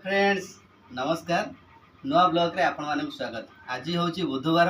Friends नमस्कार नुआ blog रे आपण माने स्वागत। आज होची बुधवार।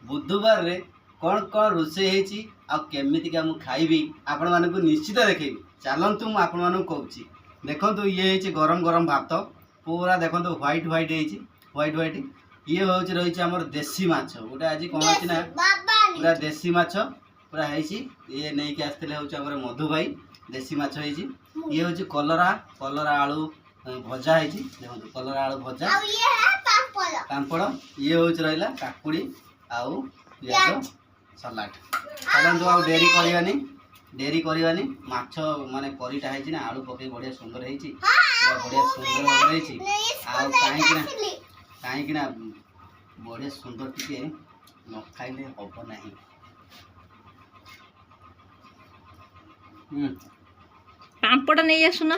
बुधवार रे कौन कौन रोसे हेची आ केमिति का मु खाइबी आपण माने को निश्चित देखेबी। चलंतु मु आपण माने कहूची देखंतु ये हेची गरम गरम भात पूरा देखंतु व्हाइट व्हाइट हेची व्हाइट ये होची रहिची हमर देसी माछ गोटे आज कोन होची ना पूरा देसी माछ पूरा हेची ये नै के आस्तेले होची हमर मधु भाई देसी माछ हेची। ये होची कलरा आलू भजा है देखो कलरा आलू भजा पापड़ ये हूँ रहा काकुड़ी आउ पियाज सलाड। चलते आ डेरी करवानी माछ माने करीटा है ना आलू पकई बढ़िया सुंदर है बढ़िया सुंदर भाव कहीं बढ़िया सुंदर टी न खाइले हम ना। पापड़ नहीं आसुना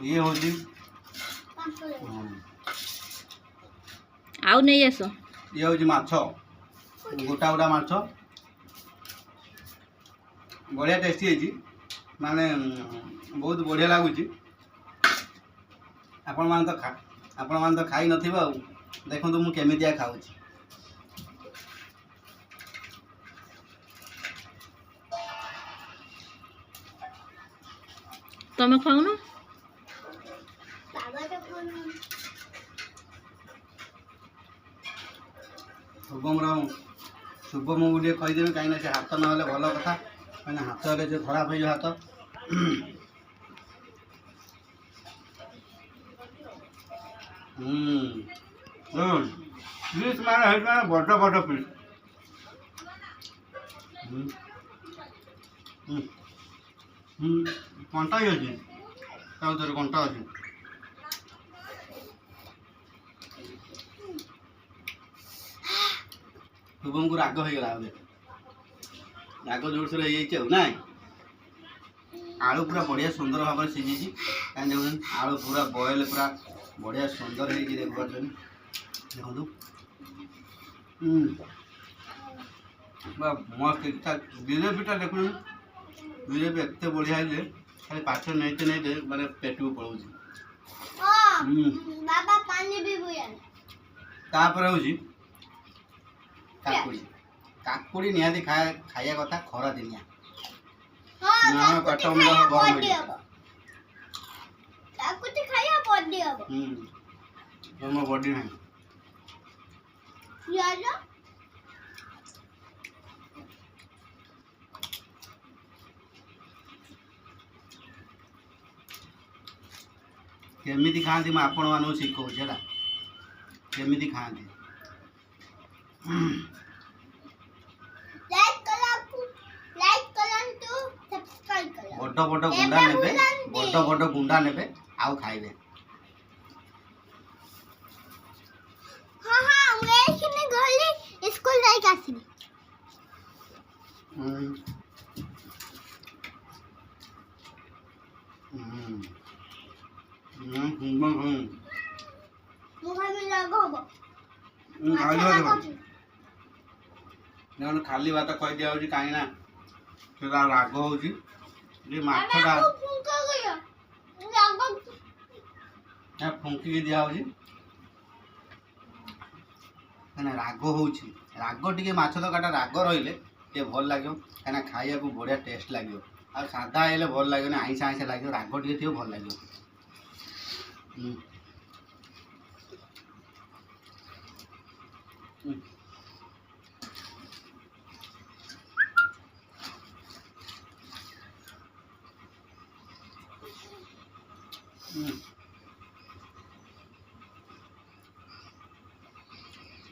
ये होची आउ नहीं आस ये होची माछ गोटा गोटा माछ बढ़िया टेस्टी है माने बहुत बढ़िया लगुच। आपण मान तो खाई नथिबा देखो मु केमितिया खाऊची। तमे खाऊ शुभम गोटे कहीदेवी कहीं से हाथ ना भल कथा कहीं हाथ हेल्ले जो खराब हो हाथ पीस माने बड़ बड़ पीस कंटा ही अच्छी कंटा अच्छी शुभम को राग हो गला राग जोर से ना आलू पूरा बढ़िया सुंदर भाव में सीझी कहीं देख आलू पूरा बॉयल पूरा बढ़िया सुंदर है देख पार्छ देखो मस्त इच्छा जिलेबीटा देख जिलेबी एत बढ़िया है खाली पाठ नहीं माने पेट को पड़ोची काकुड़ी काकुड़ी निहाती खाया कथा खरा दिनिया पेट मुंड गरम हो बॉडी नहीं केमिति खाती मैं आपण मानू शिखौची है केमिति खाती बड़ बड़ गुंडा नेबे बड़ गुंडा नेबे आउ खाइबे। स्कूल जाई कासिनी खाली बात कह दिया कहीं राग हो मछटा फुंकी दिया राग हो राग टे माछ तकाटा राग रही भल लगे कहीं खाया बढ़िया टेस्ट लगे आ सादा हेल्ले भल लगे आईसा आईसा लगे राग टे भल लगे।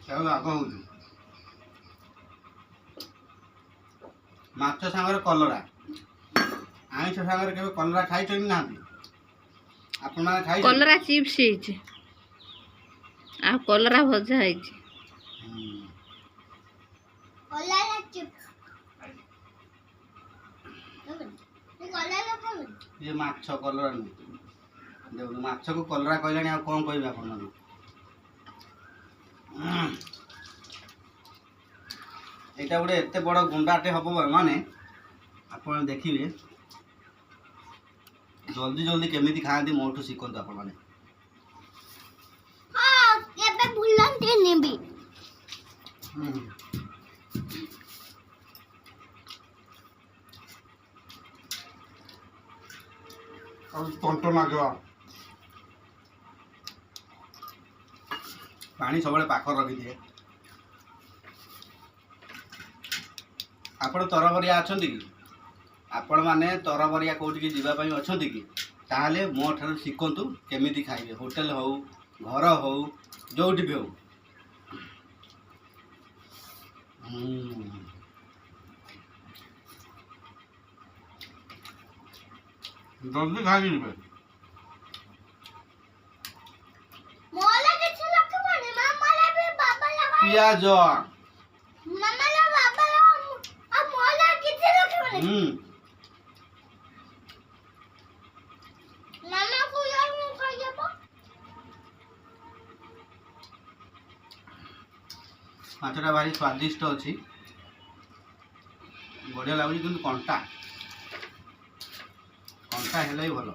राग हो माछ सांगे कलरा आईष सांगे के कलरा खाई ना आपण माने खाई कलरा चिप्स आ कलरा भजा है ये माछ कलरा नहीं माछ को कलरा कहले कौन कह आप यहाँ गोटे एत बड़ गुंडाटे हम माने आप देखिए जल्दी जल्दी केमिति खाती मोठू शिखत आप ମାଗିବ ପାଣି ସବୁବେଳେ ପାଖରେ ରଖିଦିଏ। ଆପଣ ତରବରିଆ ଅଛନ୍ତି କି? ଆପଣମାନେ ତରବରିଆ କେଉଁଠିକି ଯିବା ପାଇଁ ଅଛନ୍ତି କି? ତାହେଲେ ମୋ ଠାରୁ ଶିଖନ୍ତୁ କେମିତି ଖାଇବେ। ହୋଟେଲ ହଉ, ଘର ହଉ, ଯେଉଁଠି ବି ହଉ। ଜଲ୍ଦି ଖାଇକି ଯିବେ। मोला किसी लोग को बोले मामा भी बाबा लगा ପିଆଜ मामा ला बाबा ला अब मोला किसी लोग को बोले मामा को यार मुंह कर दे पा ମାଛଟା ଭାରି ସ୍ୱାଦିଷ୍ଟ ଅଛି, ବଢ଼ିଆ ଲାଗୁଛି। କିନ୍ତୁ କଣ୍ଟା ହେଲେ ବି ଭଲ।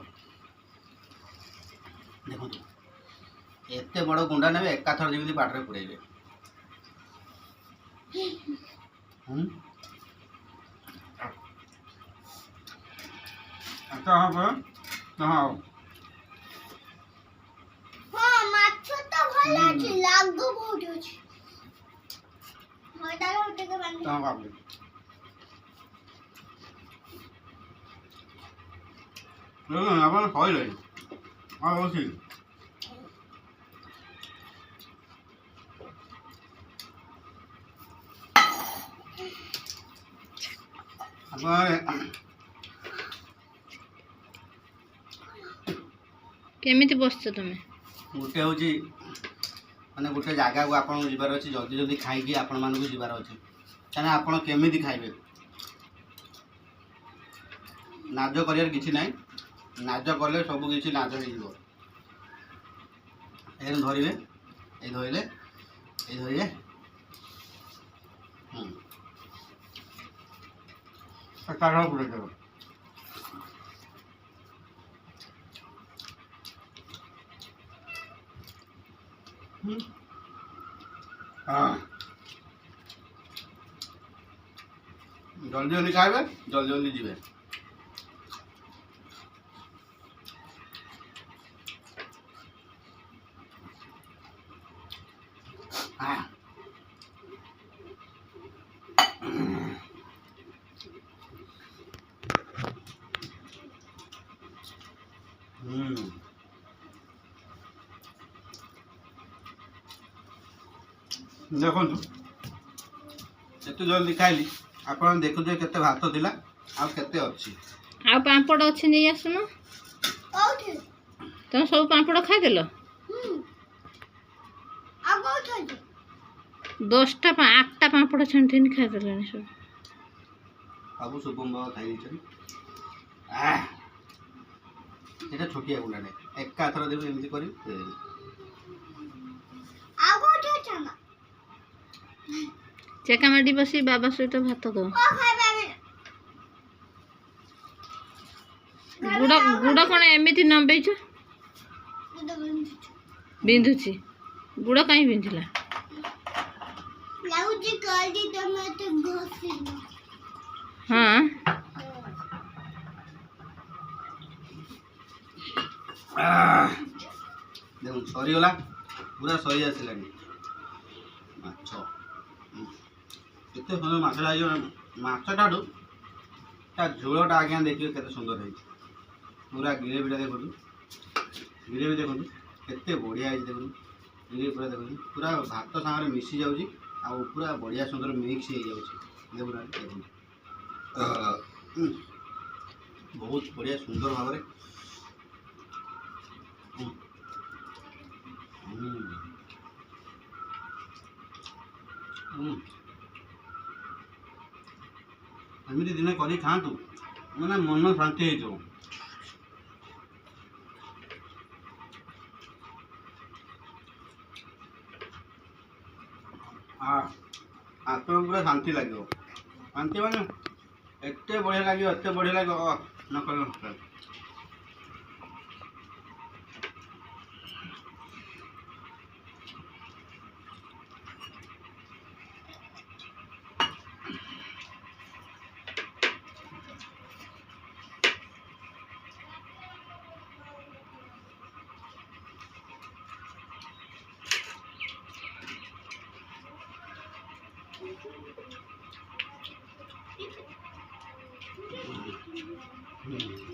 ଦେଖନ୍ତୁ ଏତେ ବଡ଼ ଗୁଣ୍ଡା ନେବେ, ଏକାଥର ଯେମିତି ପାଟିରେ ପୁରେଇବେ। ଆଚ୍ଛା ହବ ହଁ हां माछ तो भला अछि लागो बहुत अछि मोटा उठे के बंद ହଁ ବାବୁ ଆପଣ କହିଲେଣି ହଁ ଅଛି। ଆପଣ କେମିତି ବସିଛ ତମେ? ଗୋଟେ ହେଉଛି ମାନେ ଗୋଟେ ଜାଗାକୁ ଆପଣଙ୍କୁ ଯିବାର ଅଛି, ଜଲ୍ଦି ଜଲ୍ଦି ଖାଇକି ଆପଣମାନଙ୍କୁ ଯିବାର ଅଛି। ତାହେଲେ ଆପଣ କେମିତି ଖାଇବେ? ନାଜ କରିବାର କିଛି ନାହିଁ। ନାଜ କଲେ ସବୁ କିଛି ନାଜ ହେଇଯିବ। ଏଇନେ ଧରିବେ, ଏଇ ଧରିଲେ, ଏଇ ଧରିବେ। କାଢ଼ ପୁରେଇ ଦେବ। ଜଲ୍ଦି ଜଲ୍ଦି ଖାଇବେ, ଜଲ୍ଦି ଜଲ୍ଦି ଯିବେ। ଦେଖନ୍ତୁ ଏତେ ଜଲ୍ଦି ଖାଇଲି, ଆପଣ ଦେଖୁଥିବେ କେତେ ଭାତ ଥିଲା ଆଉ କେତେ ଅଛି। ଆଉ ପାମ୍ପଡ଼ ଅଛି ନେଇ ଆସୁନ। ओके ତମେ ସବୁ ପାମ୍ପଡ଼ ଖାଇଦେଲ? अब ओके 10ଟା 8ଟା ପାମ୍ପଡ଼ ଛାଣିଥିନି ଖାଇଦେଲାଣି ସବୁ। ସବୁ ଶୁଭମ ବାବା ଖାଇ ଦେଇଛନ୍ତି। এটা ଛୋଟିଆ ଗୁଣ୍ଡାଟେ, ଏକାଥର ଦେବେ ଏମିତି କରି ଦେଇଦେବେ। अब ओके चला ଚେକାମାଟି ବସି ବାବା ସହିତ ଭାତ ଖାଅ। ओ खाए बाबे ଗୁଡ଼ କ'ଣ ଏମିତି ନମ୍ବେଇଛ? ବିନ୍ଧୁଛି। ଗୁଡ଼ କାହିଁ ବିନ୍ଧିଲା? ଲାଗୁଛି କାଲି ତମେ ତ ଘଷିନ। ହଁ ଦେଖନ୍ତୁ ସରିଗଲା, ପୁରା ସରି ଆସିଲାଣି ମାଛ। କେତେ ସୁନ୍ଦର ମାଛଟା ହେଇଯିବ। ମାଛଟାଠୁ ତା ଝୋଳଟା ଆଜ୍ଞା ଦେଖିବେ କେତେ ସୁନ୍ଦର ହେଇଛି। ପୁରା ଗ୍ରେଭିଟା ଦେଖନ୍ତୁ, ଗ୍ରେଭି ଦେଖନ୍ତୁ କେତେ ବଢ଼ିଆ ହେଇଛି। ଦେଖନ୍ତୁ ଗ୍ରେଭି ପୁରା ଦେଖନ୍ତୁ, ପୁରା ଭାତ ସାଙ୍ଗରେ ମିଶି ଯାଉଛି ଆଉ ପୁରା ବଢ଼ିଆ ସୁନ୍ଦର ମିକ୍ସ ହେଇଯାଉଛି। ଦେଖନ୍ତୁ ବହୁତ ବଢ଼ିଆ ସୁନ୍ଦର ଭାବରେ ଏମିତି ଦିନେ କରି ଖାଆନ୍ତୁ, ମାନେ ମନ ଶାନ୍ତି ହେଇଯିବ। ଆପଣଙ୍କୁ ପୁରା ଶାନ୍ତି ଲାଗିବ। ଶାନ୍ତି ମାନେ ଏତେ ବଢ଼ିଆ ଲାଗିବ, ଏତେ ବଢ଼ିଆ ଲାଗିବ ନ କହିଲେ ନ ସରେ। ହୁଁ।